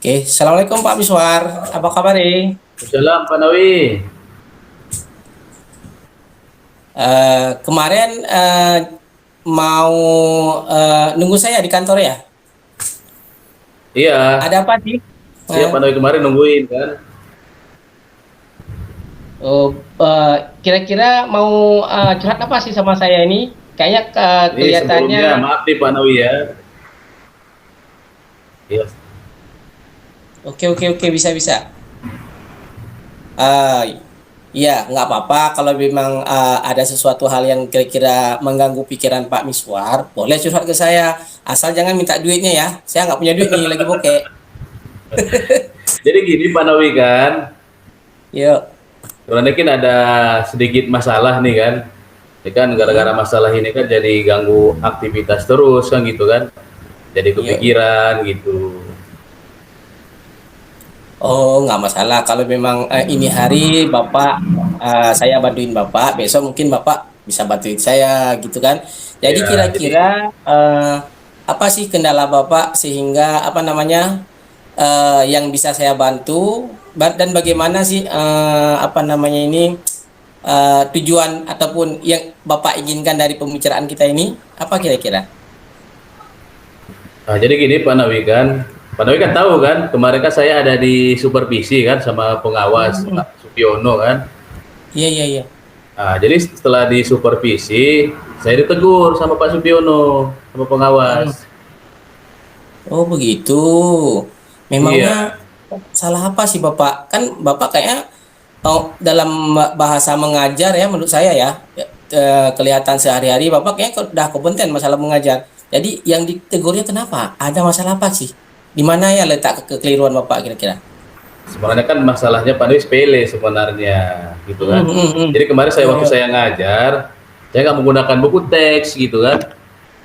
Oke, Assalamualaikum Pak Miswar. Apa kabar nih? Salam Pak Nawi. Kemarin mau nunggu saya di kantor ya? Iya, Ada apa sih? iya Pak Nawi kemarin nungguin kan. Oh, kira-kira mau curhat apa sih sama saya ini? Kayaknya Ini kelihatannya. sebelumnya maaf nih Pak Nawi ya. Iya. Oke, oke, oke, bisa, bisa. Eh, Iya, nggak apa-apa kalau memang ada sesuatu hal yang kira-kira mengganggu pikiran Pak Miswar, boleh curhat ke saya. Asal jangan minta duitnya ya. Saya nggak punya duit nih, lagi bokeh. Jadi gini Pak Nawi kan, Yuk. sebenarnya kan ada sedikit masalah nih kan. Ini kan gara-gara Hmm, masalah ini kan jadi ganggu aktivitas terus kan gitu kan. Jadi yuk. kepikiran gitu. Oh, nggak masalah. Kalau memang ini hari Bapak, saya bantuin Bapak, besok mungkin Bapak bisa bantuin saya gitu kan. Jadi Ya, jadi kira-kira apa sih kendala Bapak sehingga apa namanya yang bisa saya bantu dan bagaimana sih apa namanya ini tujuan ataupun yang Bapak inginkan dari pembicaraan kita ini apa kira-kira? jadi gini Pak Nawi kan tahu kan, kemarin kan saya ada di supervisi kan sama pengawas Hmm. Pak Supiono kan. Iya, iya, iya. Nah, jadi setelah disupervisi, saya ditegur sama Pak Supiono, sama Hmm. pengawas. Oh begitu. Iya, Memangnya salah apa sih Bapak? Kan Bapak kayaknya dalam bahasa mengajar ya menurut saya ya, kelihatan sehari-hari Bapak kayaknya udah kompeten masalah mengajar. Jadi yang ditegurnya kenapa? Ada masalah apa sih? Di mana ya letak kekeliruan Bapak kira-kira? sebenarnya kan masalahnya Pak Dewi sepele sebenarnya, gitu Hmm, kan. hmm, hmm. Jadi kemarin Yo, waktu yo. saya ngajar, saya nggak menggunakan buku teks, gitu kan.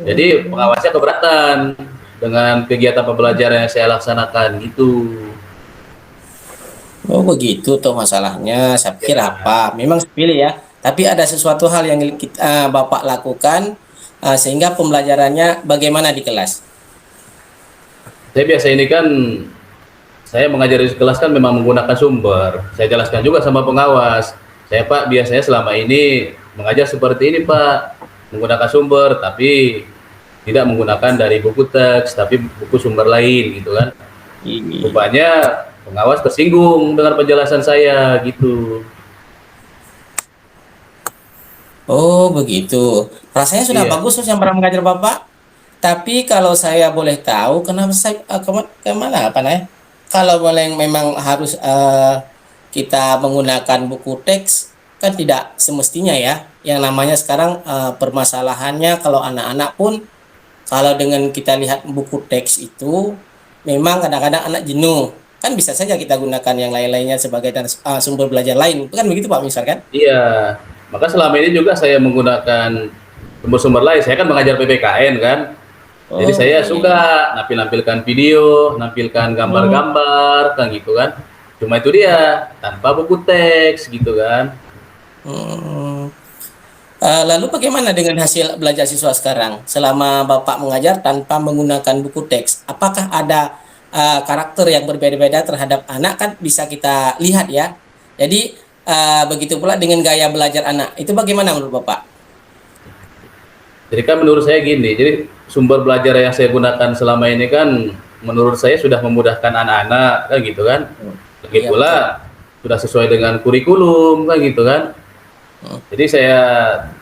Jadi Hmm. pengawasnya keberatan dengan kegiatan pembelajaran yang saya laksanakan, gitu. Oh begitu tuh masalahnya. Saya pikir Ya, apa? Memang sepele ya. Tapi ada sesuatu hal yang Bapak lakukan sehingga pembelajarannya bagaimana di kelas? saya biasa ini kan, saya mengajar di kelas kan memang menggunakan sumber. Saya jelaskan juga sama pengawas. Saya Pak biasanya selama ini mengajar seperti ini Pak, menggunakan sumber tapi tidak menggunakan dari buku teks tapi buku sumber lain gitu kan. Ini. Rupanya pengawas tersinggung dengan penjelasan saya gitu. Oh, begitu. Rasanya sudah Iya. bagus Mas, yang pernah mengajar Bapak. Tapi kalau saya boleh tahu, kenapa saya kemana apa namanya? Kalau boleh memang harus kita menggunakan buku teks, kan tidak semestinya ya. Yang namanya sekarang permasalahannya kalau anak-anak pun, kalau dengan kita lihat buku teks itu, memang kadang-kadang anak jenuh. Kan bisa saja kita gunakan yang lain-lainnya sebagai sumber belajar lain. Bukan begitu Pak Misal kan? Iya. Maka selama ini juga saya menggunakan sumber-sumber lain. Saya kan mengajar PPKN kan. Jadi Oh, saya iya, iya, suka iya. nampilkan video, nampilkan Hmm. gambar-gambar, kan gitu kan. Cuma itu dia, tanpa buku teks gitu kan. Hmm. Lalu bagaimana dengan hasil belajar siswa sekarang selama Bapak mengajar tanpa menggunakan buku teks? Apakah ada karakter yang berbeda-beda terhadap anak kan bisa kita lihat ya. Jadi begitu pula dengan gaya belajar anak. Itu bagaimana menurut Bapak? Jadi kan menurut saya gini, jadi sumber belajar yang saya gunakan selama ini kan menurut saya sudah memudahkan anak-anak kan gitu kan. Hmm. Begitu Iya betul. pula sudah sesuai dengan kurikulum kan gitu kan. Hmm. Jadi saya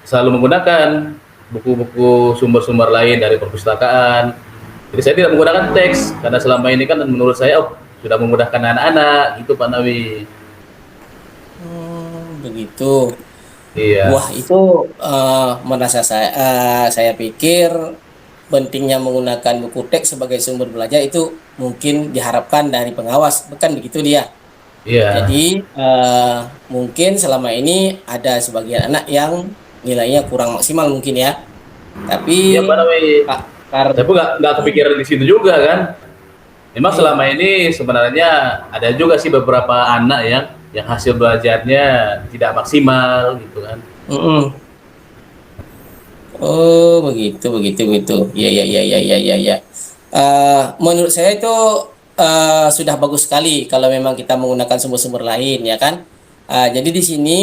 selalu menggunakan buku-buku sumber-sumber lain dari perpustakaan. Jadi saya tidak menggunakan teks karena selama ini kan menurut saya sudah memudahkan anak-anak gitu Pak Nawi. Begitu. Iya, Wah, itu merasa saya pikir pentingnya menggunakan buku teks sebagai sumber belajar itu mungkin diharapkan dari pengawas, bukan begitu dia. iya, Jadi mungkin selama ini ada sebagian anak yang nilainya kurang maksimal mungkin ya. Tapi iya Pak Nawi. Kak Kar Saya pun nggak kepikiran di situ juga kan. Memang selama iya. ini sebenarnya ada juga sih beberapa anak yang hasil belajarnya tidak maksimal gitu kan. Mm-mm. Oh, begitu, begitu, begitu. Ya, ya, ya, ya, ya, ya, ya. Menurut saya itu sudah bagus sekali kalau memang kita menggunakan sumber-sumber lain ya kan. Jadi di sini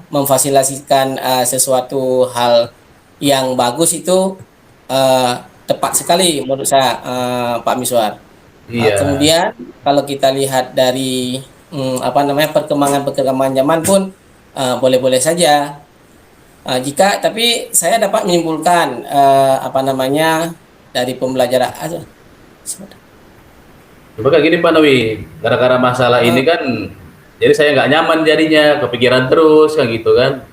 memfasilitasikan sesuatu hal yang bagus itu eh, tepat sekali menurut saya, Pak Miswar. Iya. Kemudian kalau kita lihat dari apa namanya perkembangan-perkembangan zaman pun boleh-boleh saja. Jika tapi saya dapat menyimpulkan apa namanya dari pembelajaran. Sebentar. Coba kayak gini Pak Nawi, gara-gara masalah Eh, ini kan, jadi saya nggak nyaman jadinya, kepikiran terus kan gitu kan.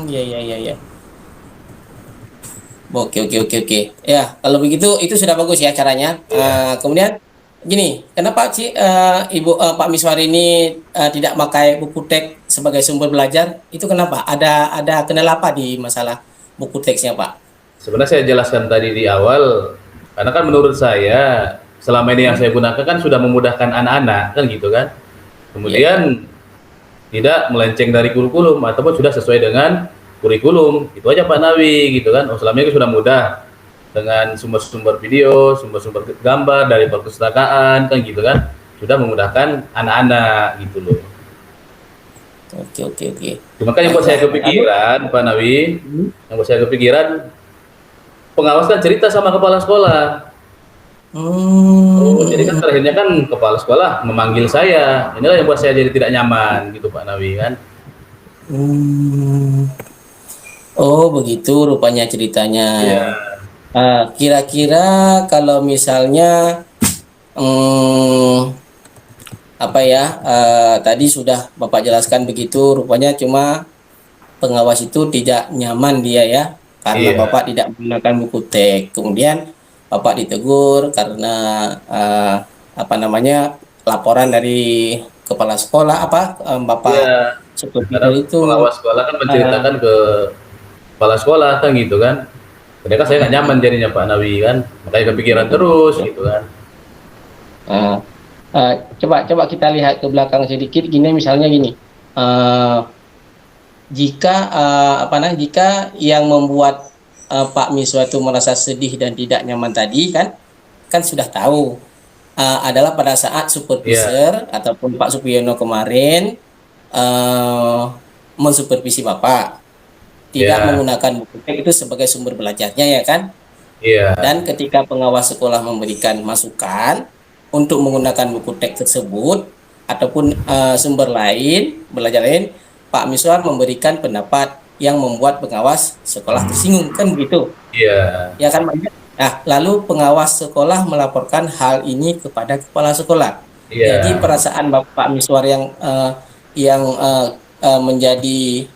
ya ya ya ya. Oke, oke, oke, oke. Ya, kalau begitu itu sudah bagus ya caranya. Iya. Kemudian gini, kenapa sih Pak Miswar ini tidak pakai buku teks sebagai sumber belajar? Itu kenapa? Ada kendala apa di masalah buku teksnya, Pak? Sebenarnya saya jelaskan tadi di awal, karena kan menurut saya selama ini yang Hmm? saya gunakan kan sudah memudahkan anak-anak kan gitu kan. Ya, Kemudian tidak melenceng dari kurikulum ataupun sudah sesuai dengan kurikulum. Itu aja Pak Nawi gitu kan. Oh, selama ini sudah mudah dengan sumber-sumber video, sumber-sumber gambar dari perpustakaan kan gitu kan. Sudah memudahkan anak-anak gitu loh. oke, oke, oke. Cuma kan yang buat Baiklah. saya Lalu, kepikiran Pak Nawi, hmm? yang buat saya kepikiran, pengawas kan cerita sama kepala sekolah. Oh, jadi kan Hmm, terakhirnya kan kepala sekolah memanggil saya. Inilah yang buat saya jadi tidak nyaman gitu Pak Nawi kan. hmm. Oh, begitu rupanya ceritanya. Iya. Kira-kira kalau misalnya hmm, apa ya tadi sudah Bapak jelaskan begitu rupanya cuma pengawas itu tidak nyaman dia ya karena Iya. Bapak tidak menggunakan buku teks kemudian Bapak ditegur karena eh, apa namanya laporan dari kepala sekolah apa Bapak Iya. supervisor Karena itu pengawas sekolah kan eh, menceritakan ke kepala sekolah kan gitu kan. Mereka saya nggak nyaman jadinya Pak Nawi kan. Makanya kepikiran terus gitu kan. eh, eh, coba coba kita lihat ke belakang sedikit gini misalnya gini. Eh, jika apa namanya jika yang membuat Pak Miswa itu merasa sedih dan tidak nyaman tadi kan sudah tahu adalah pada saat Iya. supervisor ataupun Pak Supiyono kemarin uh, mensupervisi Bapak tidak Iya. menggunakan buku teks itu sebagai sumber belajarnya ya kan Iya. dan ketika pengawas sekolah memberikan masukan untuk menggunakan buku teks tersebut ataupun sumber lain, belajar lain, Pak Miswar memberikan pendapat yang membuat pengawas sekolah tersinggung kan begitu. Iya. Ya kan Pak? Nah, lalu pengawas sekolah melaporkan hal ini kepada kepala sekolah. Jadi Iya. perasaan Bapak Miswar yang menjadi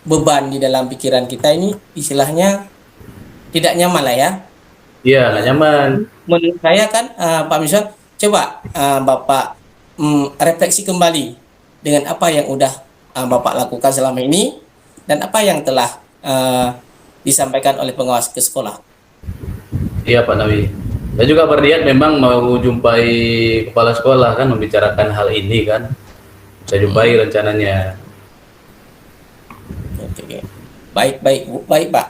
beban di dalam pikiran kita ini istilahnya tidak nyaman lah ya. Iya, nggak nyaman. Menurut saya kan Pak Miswan, coba Bapak refleksi kembali dengan apa yang udah Bapak lakukan selama ini dan apa yang telah disampaikan oleh pengawas ke sekolah. Iya Pak Nawi. Saya juga berniat memang mau jumpai kepala sekolah kan membicarakan hal ini kan. Saya jumpai Hmm, rencananya. oke, oke. Baik, baik, baik Pak.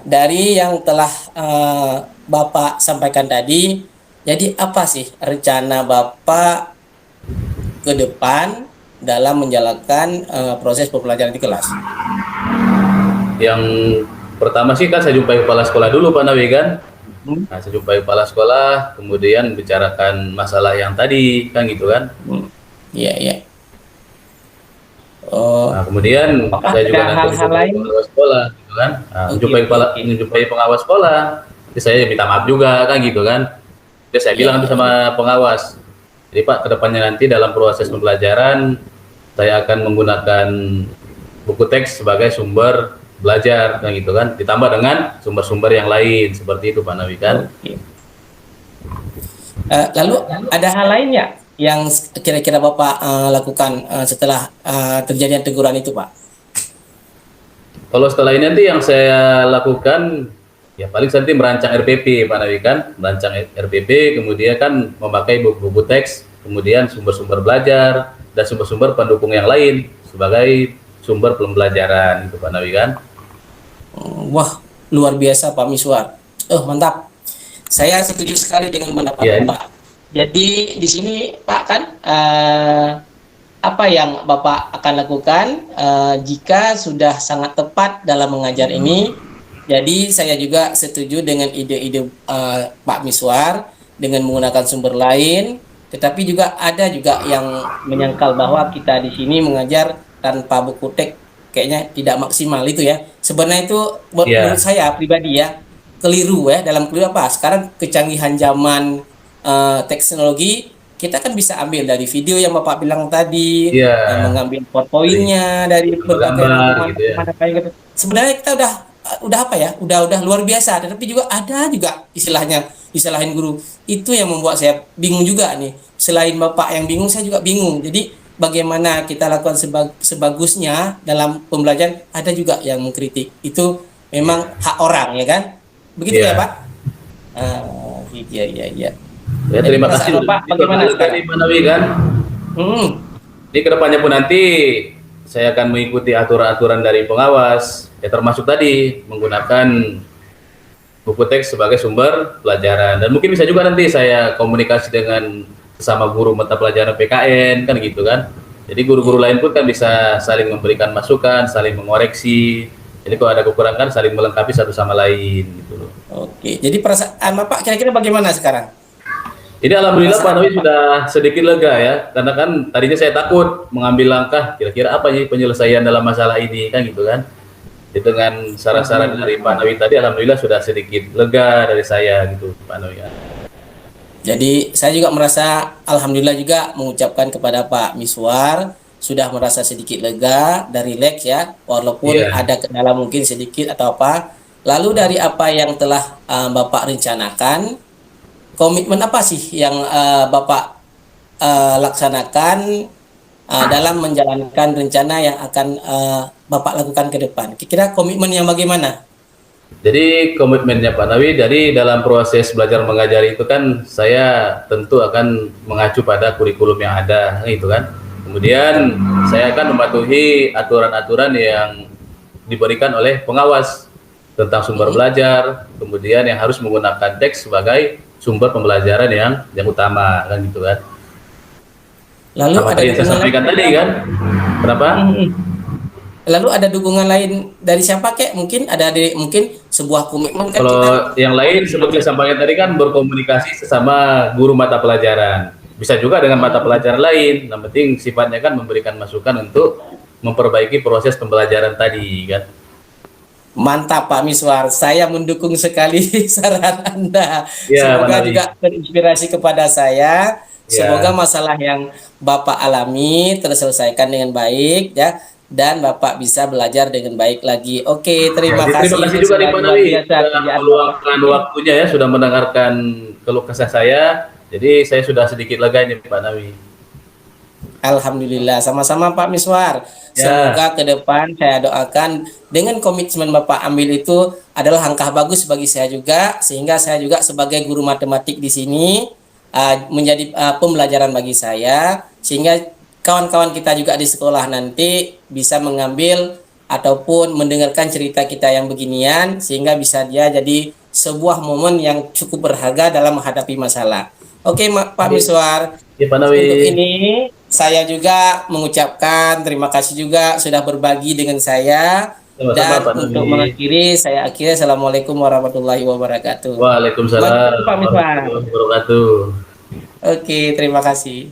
Dari yang telah Bapak sampaikan tadi, jadi apa sih rencana Bapak ke depan dalam menjalankan proses pembelajaran di kelas? Yang pertama sih kan saya jumpai kepala sekolah dulu Pak Nawi kan. Hmm, Nah, saya jumpai kepala sekolah, kemudian bicarakan masalah yang tadi kan gitu kan. hmm. Iya, iya. Oh, Nah, kemudian apakah saya ada juga nanti hal-hal menjumpai lain? kepala sekolah gitu kan. Nah, Oke, oke, oke. menjumpai pengawas sekolah. Jadi saya minta maaf juga kan gitu kan. Jadi saya Iya, bilang nanti iya, iya. sama pengawas. Jadi Pak, kedepannya nanti dalam proses pembelajaran saya akan menggunakan buku teks sebagai sumber belajar kan gitu kan. Ditambah dengan sumber-sumber yang lain seperti itu Pak Nawi kan. Oke. Lalu ada hal lain ya yang kira-kira Bapak lakukan setelah terjadinya teguran itu, Pak? Kalau setelah ini nanti yang saya lakukan ya paling nanti merancang RPP Pak Nawi kan, merancang RPP kemudian kan memakai buku-buku teks, kemudian sumber-sumber belajar dan sumber-sumber pendukung yang lain sebagai sumber pembelajaran itu Pak Nawi kan. Wah, luar biasa Pak Miswar. Oh, mantap. Saya setuju sekali dengan pendapat Ya, Bapak. Jadi di sini Pak kan apa yang Bapak akan lakukan jika sudah sangat tepat dalam mengajar ini. Jadi saya juga setuju dengan ide-ide Pak Miswar dengan menggunakan sumber lain, tetapi juga ada juga yang menyangkal bahwa kita di sini mengajar tanpa buku teks kayaknya tidak maksimal itu ya. Sebenarnya itu menurut ya, saya pribadi ya keliru ya, dalam keliru apa? Sekarang kecanggihan zaman teknologi, kita kan bisa ambil dari video yang Bapak bilang tadi, ya, mengambil dari poin-poinnya dari berbagai gambar rangkuman gitu ya. kayak gitu. Sebenarnya kita udah apa ya? Udah luar biasa, tetapi juga ada juga istilahnya disalahin guru. Itu yang membuat saya bingung juga nih. Selain Bapak yang bingung, saya juga bingung. Jadi bagaimana kita lakukan sebagusnya dalam pembelajaran, ada juga yang mengkritik. Itu memang hak orang ya kan? Begitu ya Iya. Pak? Iya iya iya. Ya, Jadi terima kasih perasaan sudah Bapak bagaimana diperkenalkan sekarang? nih Pak Nawi kan. Hmm, Ini kedepannya pun nanti saya akan mengikuti aturan-aturan dari pengawas, ya termasuk tadi menggunakan buku teks sebagai sumber pelajaran. Dan mungkin bisa juga nanti saya komunikasi dengan sesama guru mata pelajaran PKN kan gitu kan. Jadi guru-guru lain pun kan bisa saling memberikan masukan, saling mengoreksi. Jadi kalau ada kekurangan saling melengkapi satu sama lain gitu loh. oke. Jadi perasaan Bapak kira-kira bagaimana sekarang? Ini alhamdulillah Pak Perasaan Nawi Bapak. sudah sedikit lega ya, karena kan tadinya saya takut mengambil langkah kira-kira apa sih penyelesaian dalam masalah ini kan gitu kan. Jadi dengan saran-saran dari Pak Nawi tadi alhamdulillah sudah sedikit lega dari saya gitu Pak Nawi kan. Jadi saya juga merasa alhamdulillah juga mengucapkan kepada Pak Miswar sudah merasa sedikit lega dari rileks ya, walaupun Iya. ada kendala mungkin sedikit atau apa. Lalu dari apa yang telah Bapak rencanakan, komitmen apa sih yang Bapak laksanakan dalam menjalankan rencana yang akan Bapak lakukan ke depan? Kira-kira komitmen yang bagaimana? Jadi komitmennya Pak Nawi dari dalam proses belajar mengajar itu kan saya tentu akan mengacu pada kurikulum yang ada gitu kan. Kemudian saya akan mematuhi aturan-aturan yang diberikan oleh pengawas tentang sumber Hmm. belajar, kemudian yang harus menggunakan teks sebagai sumber pembelajaran yang utama kan gitu kan. Lalu Sama ada tadi yang saya dukungan lain? sampaikan tadi kan. Kenapa? Lalu ada dukungan lain dari siapa kek? Mungkin ada dari mungkin sebuah komitmen kan kita. Kalau yang lain seperti yang sampaikan tadi kan berkomunikasi sesama guru mata pelajaran. Bisa juga dengan mata pelajaran lain. Yang penting sifatnya kan memberikan masukan untuk memperbaiki proses pembelajaran tadi kan. Mantap Pak Miswar, saya mendukung sekali saran Anda. Ya, Pak Semoga Nawi. juga terinspirasi kepada saya. Semoga Ya. masalah yang Bapak alami terselesaikan dengan baik ya, dan Bapak bisa belajar dengan baik lagi. Oke, Ya, terima jadi terima kasih. kasih Itu juga nih sudah Pak luar Nawi biasa sudah kerjaan Bapak. meluangkan waktunya ya, sudah mendengarkan keluh kesah saya. Jadi saya sudah sedikit lega ini Pak Nawi. Alhamdulillah, sama-sama Pak Miswar. Ya, Semoga ke depan saya doakan dengan komitmen Bapak ambil itu adalah langkah bagus bagi saya juga, sehingga saya juga sebagai guru matematik di sini menjadi pembelajaran bagi saya, sehingga kawan-kawan kita juga di sekolah nanti bisa mengambil ataupun mendengarkan cerita kita yang beginian, sehingga bisa dia jadi sebuah momen yang cukup berharga dalam menghadapi masalah. Oke, Pak Miswar. ya Pak Untuk Nawi. ini saya juga mengucapkan terima kasih juga sudah berbagi dengan saya, Sama-sama dan Pak untuk Nawi. mengakhiri saya akhiri assalamualaikum warahmatullahi wabarakatuh. Waalaikumsalam Mantap Pak Miswar. warahmatullahi wabarakatuh. Oke, terima kasih.